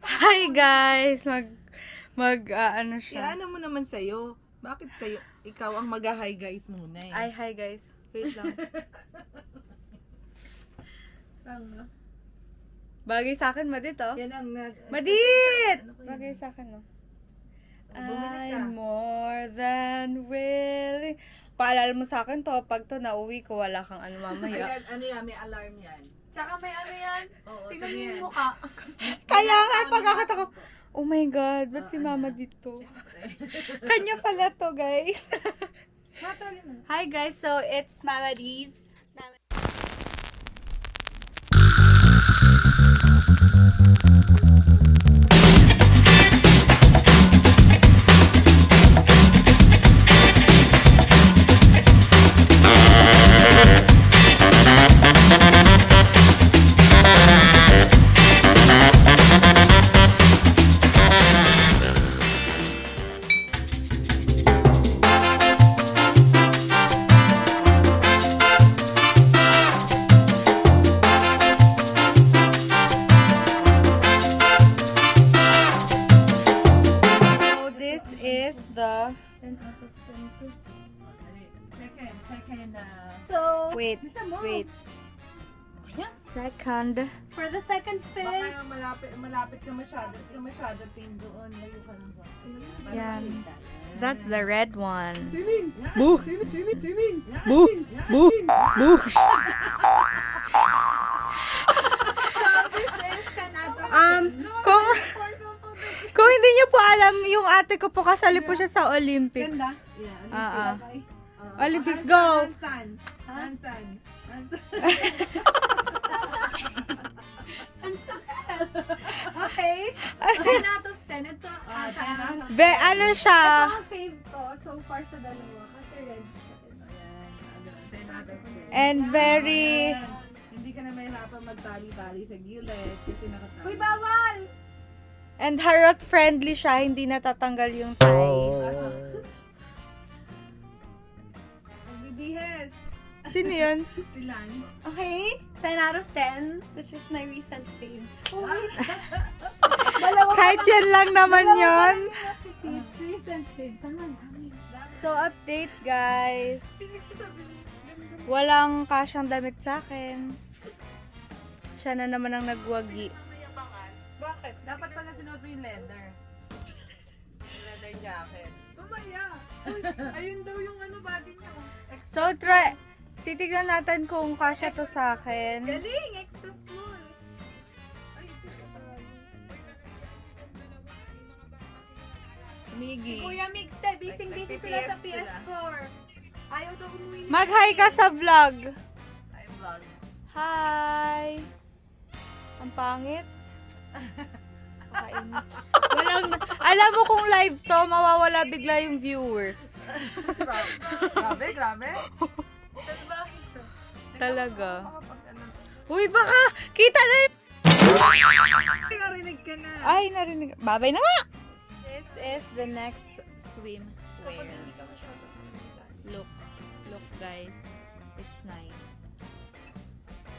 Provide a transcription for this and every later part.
Hi guys! Ano siya? Ano mo naman sa'yo? Bakit sa'yo? Ikaw ang mag-hi guys muna eh. Ay, hi guys. Wait lang. Bagay sa akin, Madit, oh. Yan ang Madit! Ano ko yun? Bagay sa akin, oh. Bumili ka. I'm more than willing. Paalala mo sa akin to, pag to nauwi ko, wala kang ano mamaya. Ayan, ano yan, may alarm yan. Tsaka may ano yan. Oo, Tingnan sabi mo yan. yung mukha. Kaya nga, pagkakata ko, oh my God, ba't si mama dito? Kanya pala to, guys. Hi guys, so it's Mama D's. So this is the 10 out of 10 to. Second, So, wait. Ayan. Second. For the second fit, baka malapit ka masyado pin doon. Layo ka lang ba? Yan. That's the red one. Swimming! Boo! Swimming! Boo! Boo! Boo! so this is 10 out of 10. Kung hindi niyo po alam, yung ate ko po kasali po siya sa Olympics. Ganda. Yeah, Ah, ah. Bye. Olympics, go! Handstand! Handstand! Okay. 10 out of 10. Ito, ata. Ano siya? Ito ang fave ko so far sa dalawa. Kasi red siya. And very... Hindi ka na mahirapan magtali-tali sa gilid kasi nakatali. Uy, bawal! And harot friendly siya, hindi natatanggal yung tie. Magbibihes! Sino yun? Si Lance. Okay. 10 out of 10. This is my recent fave. Kahit yan lang naman yon. Recent fave. Tama, dami. So, update guys. Walang kasyang damit sa akin. Siya na naman ang nagwagi. Bakit? Dapat pala sinuot mo yung leather. Yung leather jacket. Mamaya. Uy, ayun daw yung ano body niya. So, titignan natin kung kasya to sa akin. Galing! Extra small. Ay, ito pa tayo. Migi. Kuya Mix, busy sila sa PS4. Ayaw daw umuwi. Mag-hi ka sa vlog. Ay, vlog. Hi! Ang pangit. Kakainis. Alam mo kung live to, mawawala bigla yung viewers. Grabe. Bakit siya? Talaga. Makapag ano. Uy, baka kita na yun. Narinig ka na. Ay, narinig. Babay na nga! This is the next swimwear. Look. Look, guys. It's nice.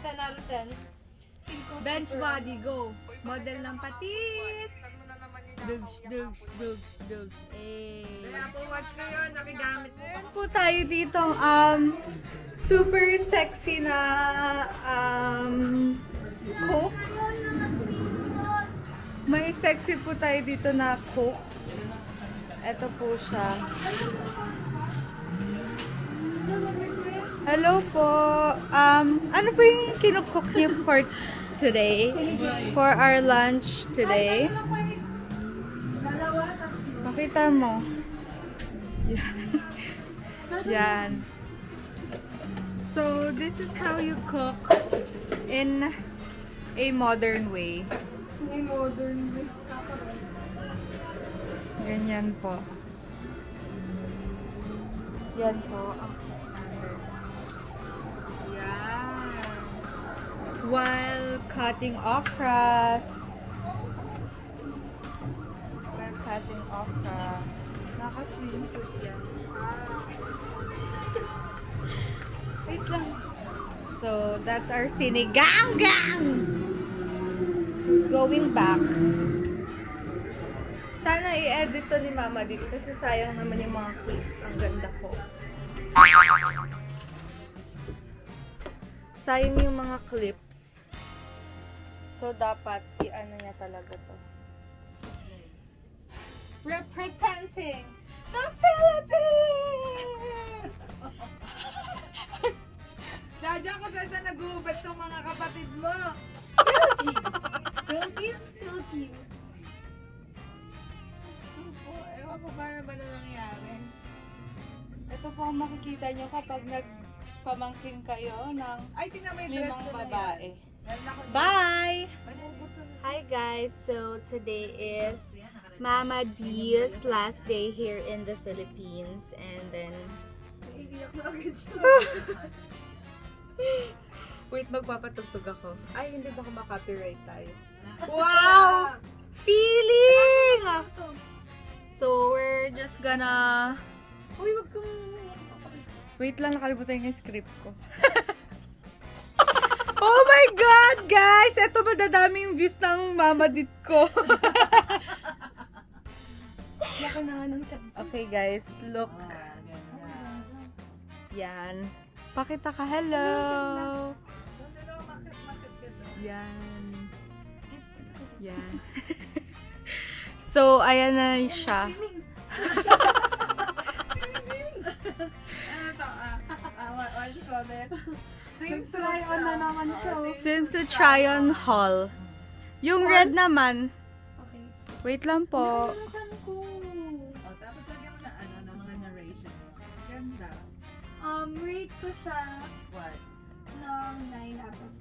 10 out of 10. Bench body, go. Model ng patis. Dugs. Kaya Apple Watch na yun, nakigamit mo. Meron po tayo dito super sexy na Coke. May sexy po tayo dito na Coke. Ito po siya. Hello po. Ano po yung kinukook niyo for today? For our lunch today? Pakita mo. Yan. So, this is how you cook in a modern way. May modern way. Ganyan po. Yan po. Yan. While cutting okras. While cutting okra. Naka-swimsuit yan. Wait lang. So, that's our sinigang gang! Going back. sana i-edit to ni Mama dito kasi sayang naman yung mga clips. Ang ganda ko. Sayang yung mga clips. So, dapat i-ano niya talaga to. Representing the Philippines! Dadya ko sa nag-uubad tong mga kapatid mo. Philippines. Ewan ko ba na nangyari. Ito po ang makikita nyo kapag nagpamangkin kayo ng Ay, tingnan mo yung dress limang ko na babae. yan. Meron ako Bye! May naubot na. Hi guys, so today is Mama D's last day here in the Philippines, and then Iiyak na agad siya. wait, magpapatugtog ako. Ay, hindi ba copyright tayo? Wow! Feeling! So, we're just gonna... Uy, wag kang... Wait lang, nakalimutan yung script ko. Oh my God, guys! Ito madadami yung views ng Mama Dit ko. Iyak na nga ng siya. Okay, guys, look. Ah, ganda. Yan. Pakita ka, hello! Bakit ka doon? Yan. Yan. So, ayan na siya. Ano to? What you call this? Try on na naman siya. Swim to try on haul. Yung red naman, Okay. wait lang po. Ano chan ko? Oh, tapos lagyan mo na ng mga narration. Ganda. Rate ko siya What? ng 9 out of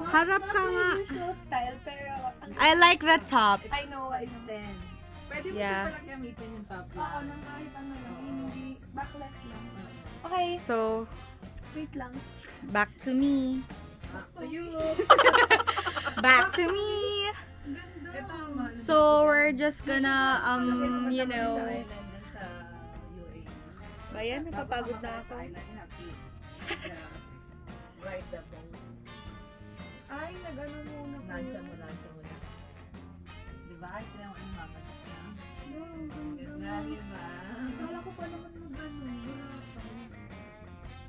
Harap ka not nga. my usual style, pero I like the top. I know it's 10. Pwede mo Yeah. siya palang gamitin yung top Oo, line. nang kahit ano lang, Oo. hindi backless lang. Okay, So, wait lang. back to me. Back to you. Back to me. Ito, So, we're just gonna, you Sa know, island din sa UAE. Bayan, napapagod na Sa ako. island, happy. Ride the boat. Ay, nag-ano muna po. Lansya mo na. Di ba? Ay, kaya mo ang mama niya. No, Ganda, di ba? Kala ko pa naman mag-ano. Wala pa.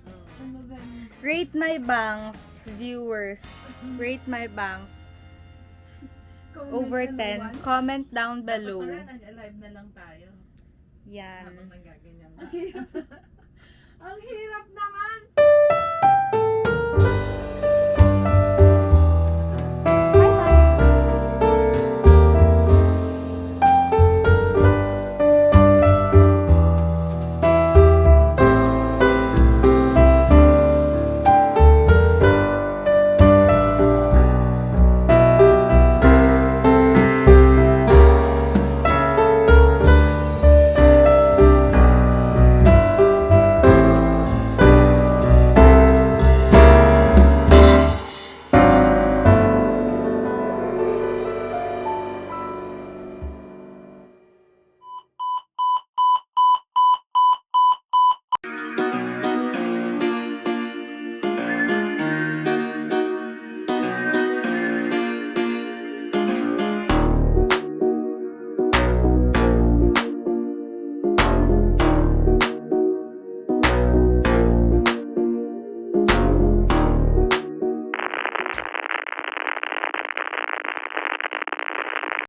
Oh. Ano ba? rate my bangs, viewers. Rate my bangs. Over 10. Comment down below. Pala, nag-alive na lang tayo. Yan. Habang nagaganyan na. Ang hirap naman.